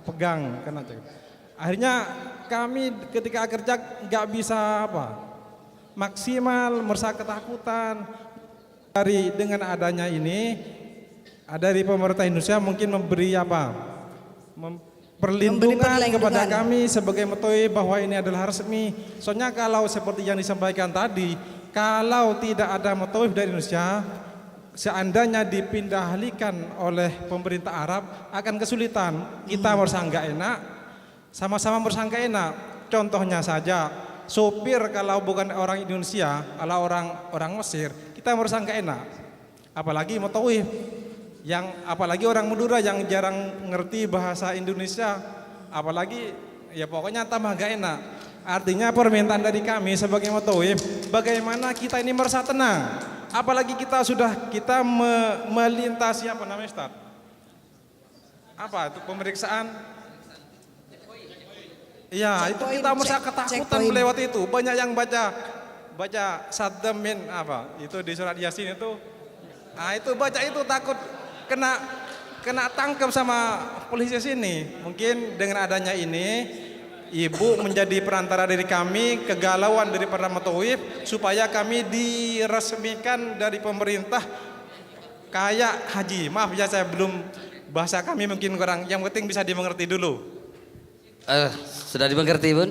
pegang, kena cekik. Akhirnya kami ketika kerja nggak bisa maksimal, merasa ketakutan. Dengan adanya ini, dari pemerintah Indonesia mungkin memberi perlindungan kepada kami sebagai Mutowi bahwa ini adalah resmi. Soalnya kalau seperti yang disampaikan tadi, kalau tidak ada Mutowi dari Indonesia, seandainya dipindahkan oleh pemerintah Arab akan kesulitan. Kita merasa nggak enak, sama-sama merasa nggak enak. Contohnya saja, sopir kalau bukan orang Indonesia, kalau orang Mesir, kita merasa nggak enak. Apalagi Mutowi, apalagi orang Madura yang jarang ngerti bahasa Indonesia, apalagi ya pokoknya tambah gak enak. Artinya permintaan dari kami sebagai Mutowi, bagaimana kita ini merasa tenang. Apalagi kita melintasi Ustaz? Itu pemeriksaan. Ya, itu kita merasa ketakutan melewati itu. Banyak yang baca Saddamin itu di surat Yasin itu. Itu baca itu takut kena tangkap sama polisi sini. Mungkin dengan adanya ini, Ibu menjadi perantara dari kami, kegalauan dari para Mutowi supaya kami diresmikan dari pemerintah kayak haji. Maaf ya, saya belum, bahasa kami mungkin kurang, yang penting bisa dimengerti dulu. Sudah dimengerti, Bun?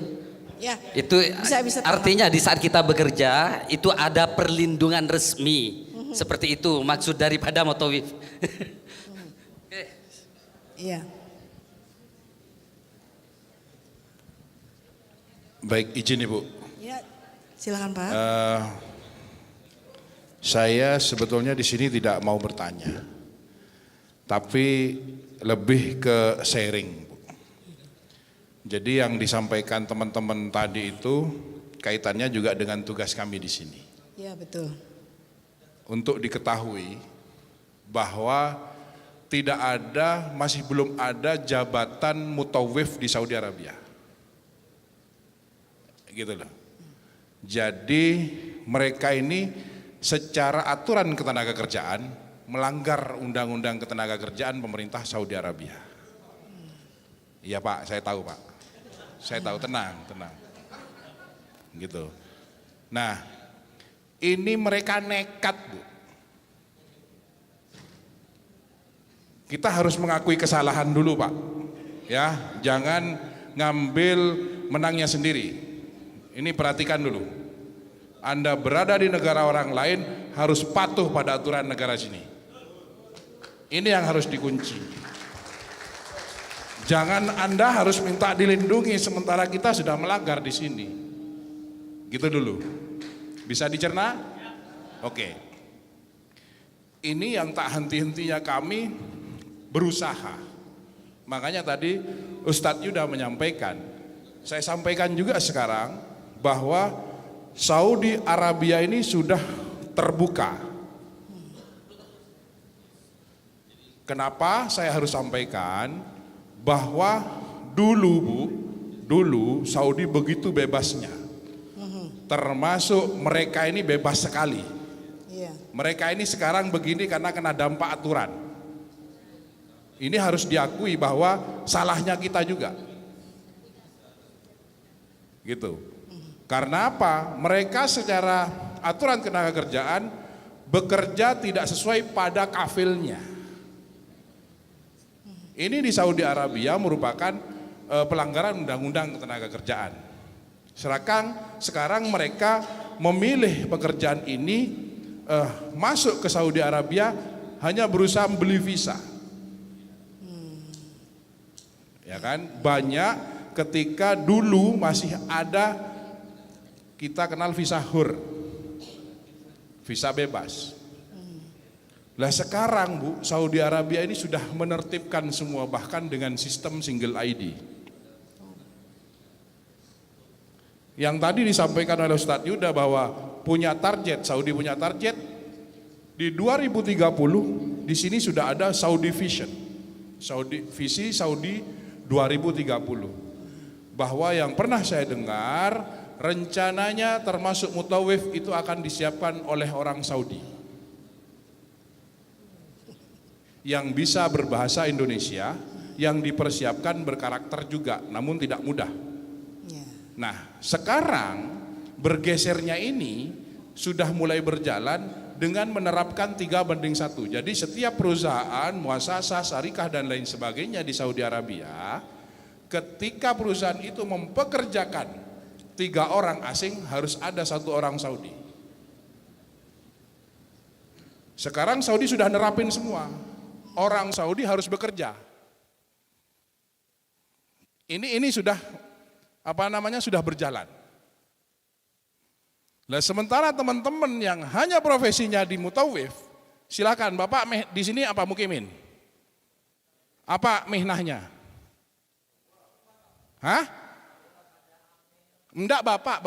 Ya. Itu bisa artinya di saat kita bekerja itu ada perlindungan resmi. Seperti itu maksud daripada Mutowi. Iya. Baik, izin Ibu. Ya, silakan Pak. Saya sebetulnya di sini tidak mau bertanya, tapi lebih ke sharing, Bu. Jadi yang disampaikan teman-teman tadi itu kaitannya juga dengan tugas kami di sini. Iya, betul. Untuk diketahui bahwa masih belum ada jabatan mutawif di Saudi Arabia. Gitu loh. Jadi mereka ini secara aturan ketenagakerjaan melanggar undang-undang ketenagakerjaan pemerintah Saudi Arabia. Iya Pak, saya tahu Pak. Saya tahu, tenang. Gitu. Nah, ini mereka nekat, Bu. Kita harus mengakui kesalahan dulu, Pak. Ya, jangan ngambil menangnya sendiri. Ini perhatikan dulu. Anda berada di negara orang lain harus patuh pada aturan negara sini. Ini yang harus dikunci. Jangan Anda harus minta dilindungi sementara kita sudah melanggar di sini. Gitu dulu. Bisa dicerna? Oke. Ini yang tak henti-hentinya kami berusaha. Makanya tadi Ustadz Yuda menyampaikan, saya sampaikan juga sekarang bahwa Saudi Arabia ini sudah terbuka. Kenapa saya harus sampaikan bahwa dulu Saudi begitu bebasnya, termasuk mereka ini bebas sekali. Mereka ini sekarang begini karena kena dampak aturan. Ini harus diakui bahwa salahnya kita juga. Gitu. Karena apa? Mereka secara aturan ketenagakerjaan bekerja tidak sesuai pada kafilnya. Ini di Saudi Arabia merupakan pelanggaran undang-undang ketenagakerjaan. Sekarang mereka memilih pekerjaan ini masuk ke Saudi Arabia hanya berusaha beli visa. Ya kan, banyak ketika dulu masih ada, kita kenal visa HUR, visa bebas. Lah sekarang Bu, Saudi Arabia ini sudah menertibkan semua, bahkan dengan sistem single ID. Yang tadi disampaikan oleh Ustadz Yuda bahwa punya target, Saudi punya target di 2030 di sini sudah ada Saudi Vision, visi Saudi 2030. Bahwa yang pernah saya dengar rencananya termasuk mutawif itu akan disiapkan oleh orang Saudi yang bisa berbahasa Indonesia, yang dipersiapkan berkarakter juga, namun tidak mudah. Nah, sekarang bergesernya ini sudah mulai berjalan dengan menerapkan 3:1. Jadi setiap perusahaan, muasasah, syarikah dan lain sebagainya di Saudi Arabia, ketika perusahaan itu mempekerjakan 3 orang asing, harus ada 1 orang Saudi. Sekarang Saudi sudah nerapin semua. Orang Saudi harus bekerja. Ini sudah sudah berjalan. Nah, sementara teman-teman yang hanya profesinya di mutawif, silakan Bapak di sini apa mukimin? Apa mihnahnya? Hah? Enggak Bapak.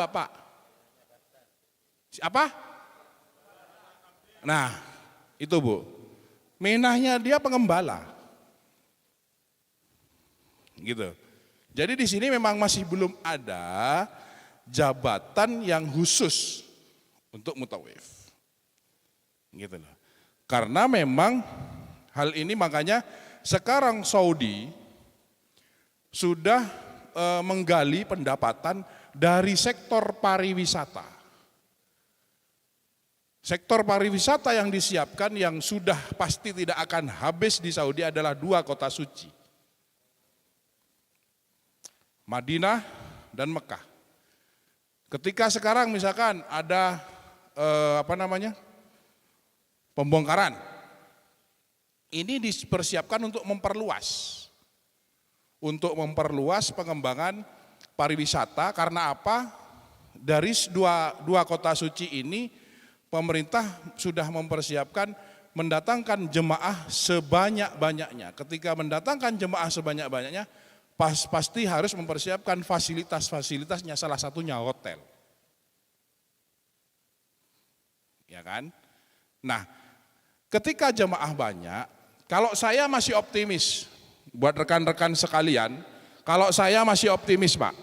Apa? Nah, itu Bu. Mihnahnya dia pengembala. Gitu. Jadi di sini memang masih belum ada jabatan yang khusus untuk mutawif. Gitu loh. Karena memang hal ini makanya sekarang Saudi sudah menggali pendapatan dari sektor pariwisata. Sektor pariwisata yang disiapkan yang sudah pasti tidak akan habis di Saudi adalah 2 kota suci. Madinah dan Mekah. Ketika sekarang misalkan ada pembongkaran, ini dipersiapkan untuk memperluas pengembangan pariwisata. Karena apa? Dari dua kota suci ini pemerintah sudah mempersiapkan mendatangkan jemaah sebanyak-banyaknya. Ketika mendatangkan jemaah sebanyak-banyaknya, pasti harus mempersiapkan fasilitas-fasilitasnya, salah satunya hotel. Ya kan? Nah, ketika jemaah banyak, kalau saya masih optimis, buat rekan-rekan sekalian, kalau saya masih optimis Pak,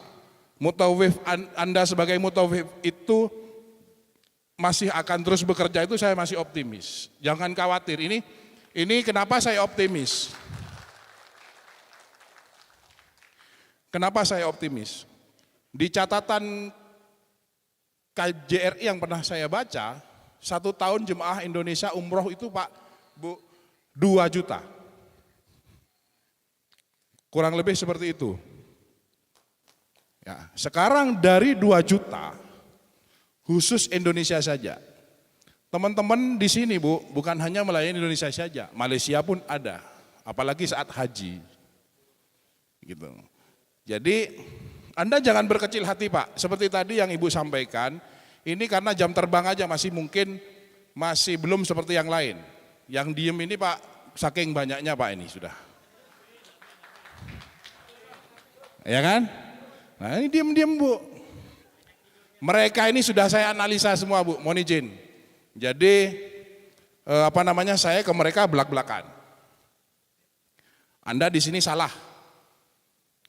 mutawif Anda sebagai mutawif itu masih akan terus bekerja, itu saya masih optimis. Jangan khawatir, ini kenapa saya optimis. Kenapa saya optimis? Di catatan KJRI yang pernah saya baca, 1 tahun jemaah Indonesia umroh itu Pak, Bu, 2 juta. Kurang lebih seperti itu. Ya, sekarang dari 2 juta, khusus Indonesia saja. Teman-teman di sini Bu, bukan hanya melayani Indonesia saja, Malaysia pun ada, apalagi saat haji. Gitu. Jadi Anda jangan berkecil hati Pak, seperti tadi yang Ibu sampaikan, ini karena jam terbang aja mungkin masih belum seperti yang lain. Yang diem ini Pak, saking banyaknya Pak ini sudah. Ya kan? Nah ini diem-diem Bu. Mereka ini sudah saya analisa semua Bu, mohon izin. Jadi saya ke mereka belak-belakan. Anda di sini salah.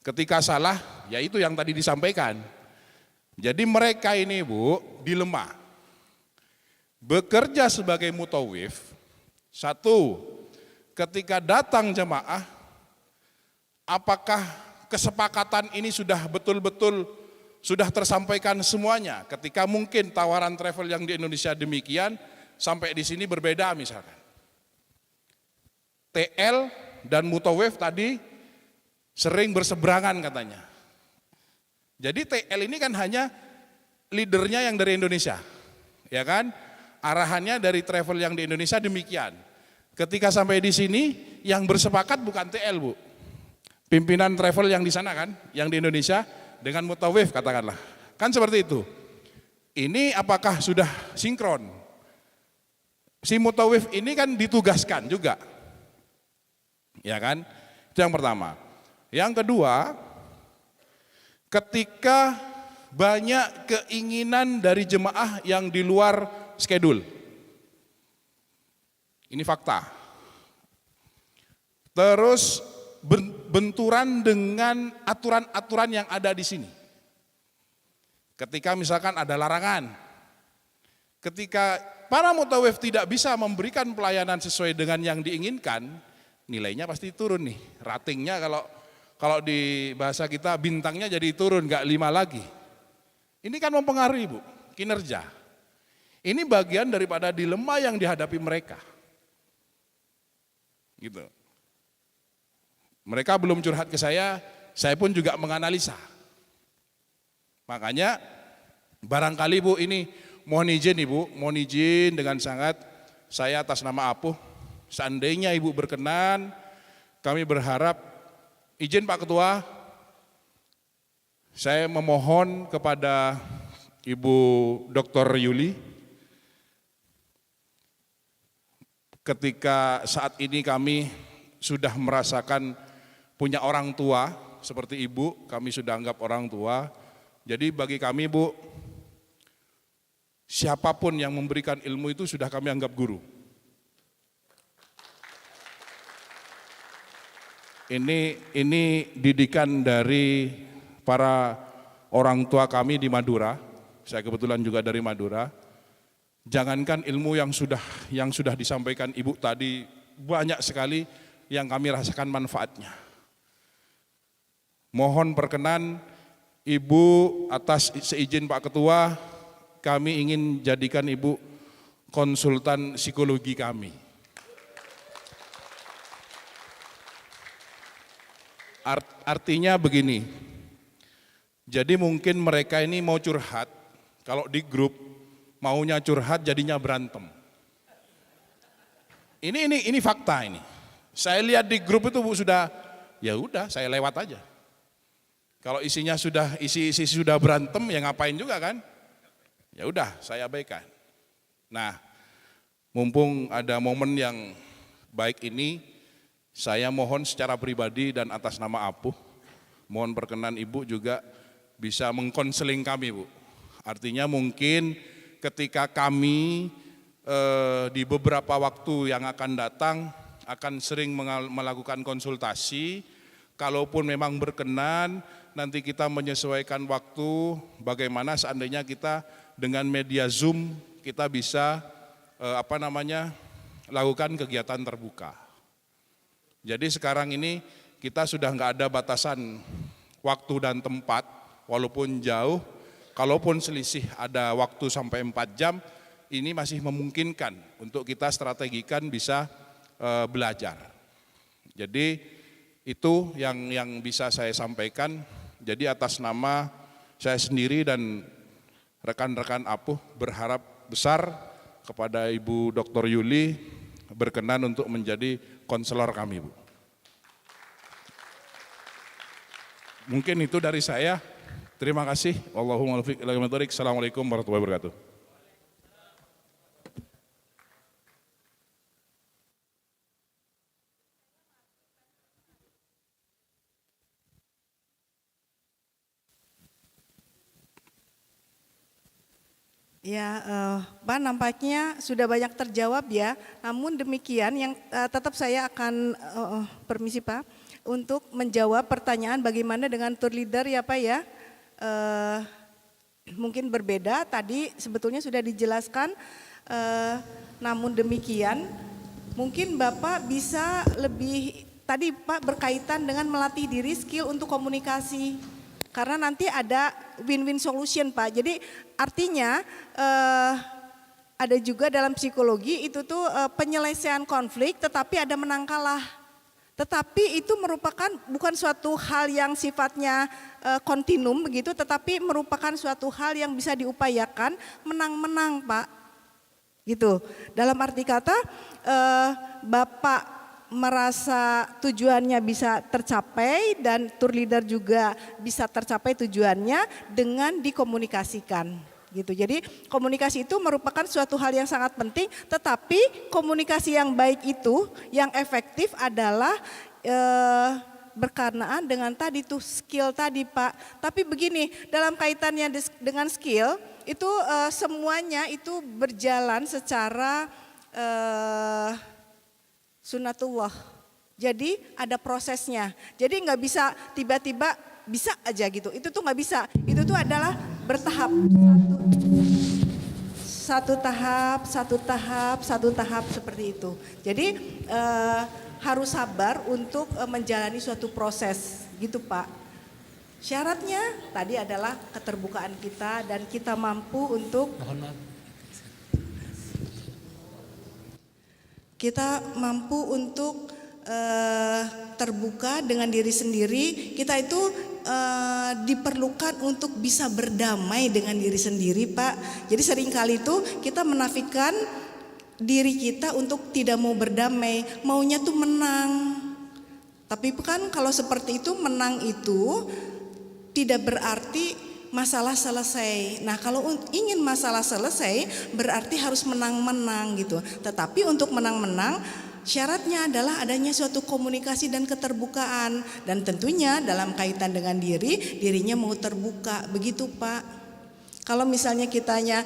Ketika salah, ya itu yang tadi disampaikan. Jadi mereka ini Bu, dilema. Bekerja sebagai mutawif, 1, ketika datang jemaah, apakah kesepakatan ini sudah betul-betul sudah tersampaikan semuanya. Ketika mungkin tawaran travel yang di Indonesia demikian, sampai di sini berbeda misalkan. TL dan mutawif tadi sering berseberangan katanya. Jadi TL ini kan hanya leadernya yang dari Indonesia, ya kan? arahannya dari travel yang di Indonesia demikian. Ketika sampai di sini yang bersepakat bukan TL, Bu. Pimpinan travel yang di sana kan, yang di Indonesia dengan Mutawif katakanlah. Kan seperti itu. Ini apakah sudah sinkron? Si Mutawif ini kan ditugaskan juga. Ya kan? Itu yang pertama. Yang kedua, ketika banyak keinginan dari jemaah yang di luar schedule. Ini fakta. Terus benturan dengan aturan-aturan yang ada di sini. Ketika misalkan ada larangan, ketika para mutawif tidak bisa memberikan pelayanan sesuai dengan yang diinginkan, nilainya pasti turun nih. Ratingnya kalau di bahasa kita bintangnya jadi turun, nggak 5 lagi. Ini kan mempengaruhi, Bu, kinerja. Ini bagian daripada dilema yang dihadapi mereka. Gitu. Mereka belum curhat ke saya pun juga menganalisa. Makanya barangkali Bu ini mohon izin Ibu, mohon izin dengan sangat saya atas nama Apuh, seandainya Ibu berkenan, kami berharap izin Pak Ketua, saya memohon kepada Ibu Dr. Yuli, ketika saat ini kami sudah merasakan punya orang tua seperti Ibu, kami sudah anggap orang tua. Jadi bagi kami, Bu, siapapun yang memberikan ilmu itu sudah kami anggap guru. Ini didikan dari para orang tua kami di Madura. Saya kebetulan juga dari Madura. Jangankan ilmu yang sudah disampaikan Ibu tadi, banyak sekali yang kami rasakan manfaatnya. Mohon perkenan Ibu atas seizin Pak Ketua, kami ingin jadikan Ibu konsultan psikologi kami. Artinya begini, jadi mungkin mereka ini mau curhat, kalau di grup maunya curhat jadinya berantem. Ini fakta ini. Saya lihat di grup itu Bu sudah, ya udah saya lewat aja. Kalau isinya isi sudah berantem ya ngapain juga kan? Ya udah saya abaikan. Nah, mumpung ada momen yang baik ini, saya mohon secara pribadi dan atas nama Apuh, mohon perkenan Ibu juga bisa mengkonseling kami, Bu. Artinya mungkin ketika kami di beberapa waktu yang akan datang akan sering melakukan konsultasi, kalaupun memang berkenan nanti kita menyesuaikan waktu bagaimana seandainya kita dengan media Zoom kita bisa lakukan kegiatan terbuka. Jadi sekarang ini kita sudah nggak ada batasan waktu dan tempat, walaupun jauh, kalaupun selisih ada waktu sampai 4 jam, ini masih memungkinkan untuk kita strategikan bisa belajar. Jadi itu yang bisa saya sampaikan. Jadi atas nama saya sendiri dan rekan-rekan Apuh berharap besar kepada Ibu Dr. Yuli berkenan untuk menjadi konselor kami, Bu. Mungkin itu dari saya. Terima kasih. Wallahumma muwaffiq ila aqwamit thoriq. Assalamualaikum warahmatullahi wabarakatuh. Ya, Pak nampaknya sudah banyak terjawab ya. Namun demikian yang tetap saya akan permisi Pak untuk menjawab pertanyaan bagaimana dengan tour leader ya Pak ya. Mungkin berbeda tadi sebetulnya sudah dijelaskan. Namun demikian mungkin Bapak bisa lebih tadi Pak berkaitan dengan melatih diri skill untuk komunikasi. Karena nanti ada win-win solution Pak. Jadi artinya ada juga dalam psikologi itu tuh penyelesaian konflik tetapi ada menang kalah. Tetapi itu merupakan bukan suatu hal yang sifatnya kontinum begitu, tetapi merupakan suatu hal yang bisa diupayakan menang-menang Pak. Gitu. Dalam arti kata Bapak merasa tujuannya bisa tercapai dan tour leader juga bisa tercapai tujuannya dengan dikomunikasikan gitu. Jadi komunikasi itu merupakan suatu hal yang sangat penting, tetapi komunikasi yang baik itu yang efektif adalah berkenaan dengan tadi tuh skill tadi Pak. Tapi begini, dalam kaitannya dengan skill itu semuanya itu berjalan secara sunnatullah. Jadi ada prosesnya. Jadi nggak bisa tiba-tiba bisa aja gitu. Itu tuh nggak bisa. Itu tuh adalah bertahap. Satu tahap seperti itu. Jadi harus sabar untuk menjalani suatu proses gitu Pak. Syaratnya tadi adalah keterbukaan kita dan kita mampu untuk terbuka dengan diri sendiri. Kita itu diperlukan untuk bisa berdamai dengan diri sendiri Pak. Jadi seringkali itu kita menafikan diri kita untuk tidak mau berdamai, maunya tuh menang. Tapi kan kalau seperti itu, menang itu tidak berarti masalah selesai. Nah kalau ingin masalah selesai berarti harus menang-menang gitu. Tetapi untuk menang-menang syaratnya adalah adanya suatu komunikasi dan keterbukaan. Dan tentunya dalam kaitan dengan dirinya mau terbuka, begitu Pak. Kalau misalnya kitanya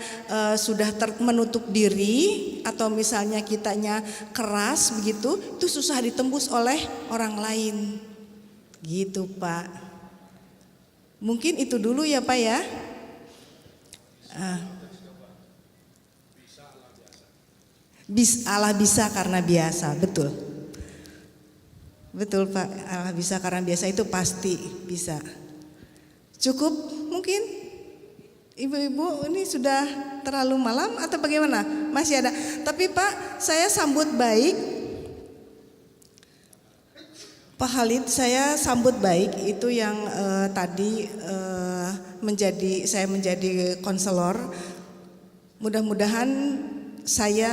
sudah menutup diri atau misalnya kitanya keras begitu, itu susah ditembus oleh orang lain. Gitu Pak. Mungkin itu dulu ya Pak ya. Allah bisa karena biasa, betul. Betul Pak, Allah bisa karena biasa itu pasti bisa. Cukup mungkin? Ibu-ibu ini sudah terlalu malam atau bagaimana? Masih ada. Tapi Pak, saya sambut baik. Pak Khalid, saya sambut baik itu yang tadi saya menjadi konselor. Mudah-mudahan saya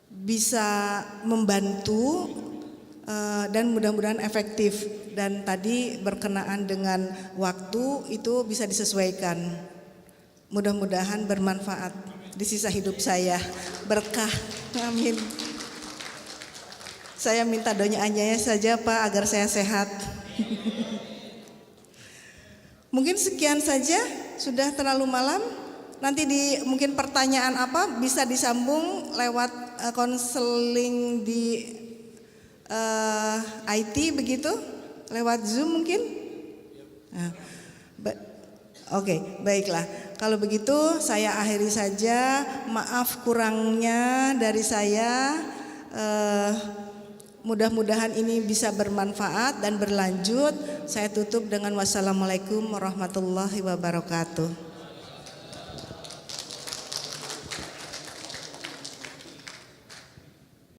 bisa membantu dan mudah-mudahan efektif. Dan tadi berkenaan dengan waktu itu bisa disesuaikan. Mudah-mudahan bermanfaat di sisa hidup saya. Berkah, amin. Saya minta doanya saja Pak agar saya sehat. Mungkin sekian saja, sudah terlalu malam. Nanti mungkin pertanyaan apa bisa disambung lewat konseling di IT begitu, lewat Zoom mungkin. Nah, Oke, baiklah. Kalau begitu saya akhiri saja. Maaf kurangnya dari saya. Mudah-mudahan ini bisa bermanfaat dan berlanjut. Saya tutup dengan wassalamualaikum warahmatullahi wabarakatuh.